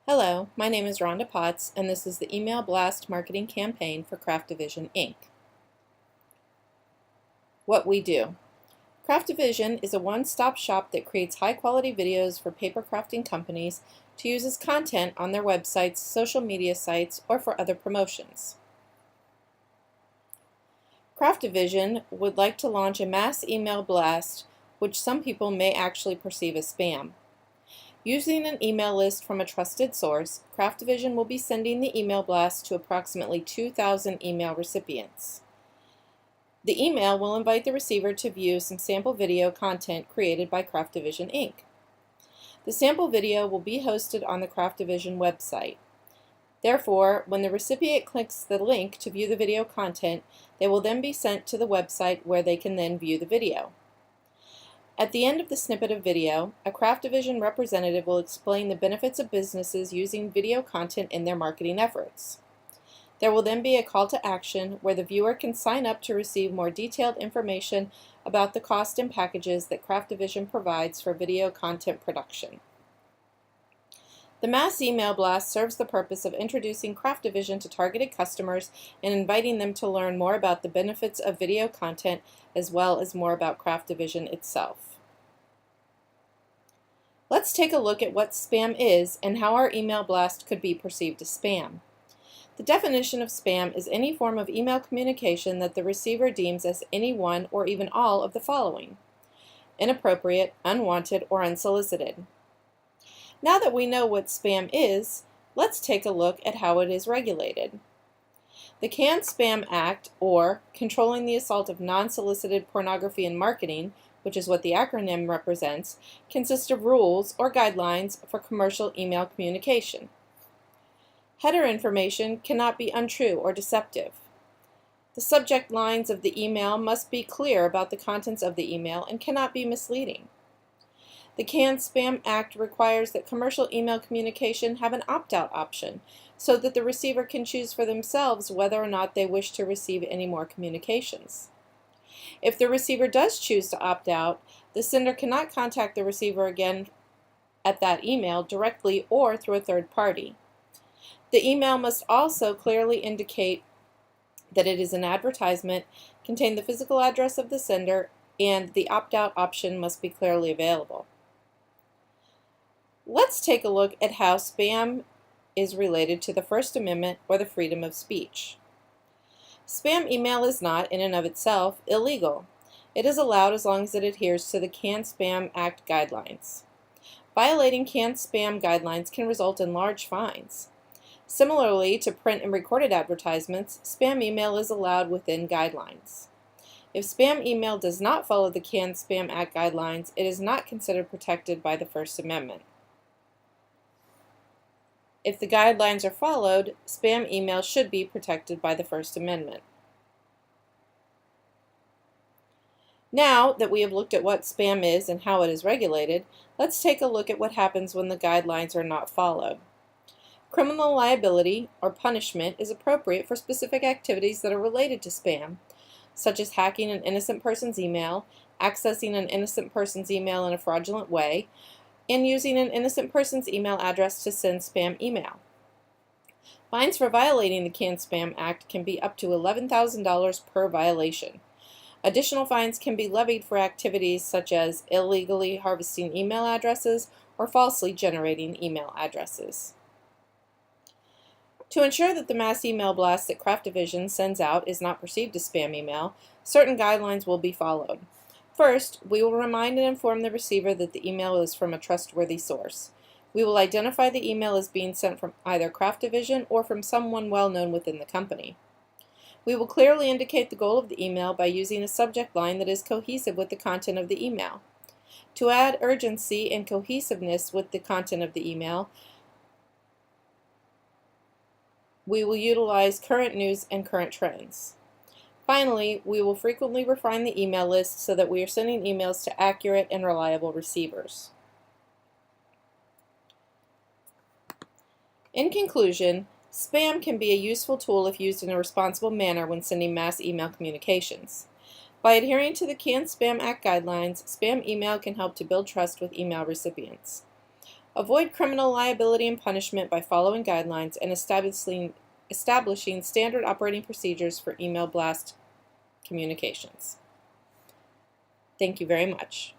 Hello, my name is Rhonda Potts, and this is the Email Blast Marketing Campaign for Craft Division, Inc. What we do. Craft Division is a one-stop shop that creates high-quality videos for paper crafting companies to use as content on their websites, social media sites, or for other promotions. Craft Division would like to launch a mass email blast, which some people may actually perceive as spam. Using an email list from a trusted source, Craft Division will be sending the email blast to approximately 2,000 email recipients. The email will invite the receiver to view some sample video content created by Craft Division, Inc. The sample video will be hosted on the Craft Division website. Therefore, when the recipient clicks the link to view the video content, they will then be sent to the website where they can then view the video. At the end of the snippet of video, a Craft Division representative will explain the benefits of businesses using video content in their marketing efforts. There will then be a call to action where the viewer can sign up to receive more detailed information about the cost and packages that Craft Division provides for video content production. The mass email blast serves the purpose of introducing Craft Division to targeted customers and inviting them to learn more about the benefits of video content as well as more about Craft Division itself. Let's take a look at what spam is and how our email blast could be perceived as spam. The definition of spam is any form of email communication that the receiver deems as any one or even all of the following: inappropriate, unwanted, or unsolicited. Now that we know what spam is, let's take a look at how it is regulated. The CAN-SPAM Act, or Controlling the Assault of Non-Solicited Pornography in Marketing, which is what the acronym represents, consists of rules or guidelines for commercial email communication. Header information cannot be untrue or deceptive. The subject lines of the email must be clear about the contents of the email and cannot be misleading. The CAN-SPAM Act requires that commercial email communication have an opt-out option so that the receiver can choose for themselves whether or not they wish to receive any more communications. If the receiver does choose to opt out, the sender cannot contact the receiver again at that email directly or through a third party. The email must also clearly indicate that it is an advertisement, contain the physical address of the sender, and the opt-out option must be clearly available. Let's take a look at how spam is related to the First Amendment or the freedom of speech. Spam email is not, in and of itself, illegal. It is allowed as long as it adheres to the CAN-SPAM Act guidelines. Violating CAN-SPAM guidelines can result in large fines. Similarly to print and recorded advertisements, spam email is allowed within guidelines. If spam email does not follow the CAN-SPAM Act guidelines, it is not considered protected by the First Amendment. If the guidelines are followed, spam email should be protected by the First Amendment. Now that we have looked at what spam is and how it is regulated, let's take a look at what happens when the guidelines are not followed. Criminal liability or punishment is appropriate for specific activities that are related to spam, such as hacking an innocent person's email, accessing an innocent person's email in a fraudulent way, and using an innocent person's email address to send spam email. Fines for violating the CAN-SPAM Act can be up to $11,000 per violation. Additional fines can be levied for activities such as illegally harvesting email addresses or falsely generating email addresses. To ensure that the mass email blast that Craft Division sends out is not perceived as spam email, certain guidelines will be followed. First, we will remind and inform the receiver that the email is from a trustworthy source. We will identify the email as being sent from either Craft Division or from someone well known within the company. We will clearly indicate the goal of the email by using a subject line that is cohesive with the content of the email. To add urgency and cohesiveness with the content of the email, we will utilize current news and current trends. Finally, we will frequently refine the email list so that we are sending emails to accurate and reliable receivers. In conclusion, spam can be a useful tool if used in a responsible manner when sending mass email communications. By adhering to the CAN-SPAM Act guidelines, spam email can help to build trust with email recipients. Avoid criminal liability and punishment by following guidelines and establishing standard operating procedures for email blast communications. Thank you very much.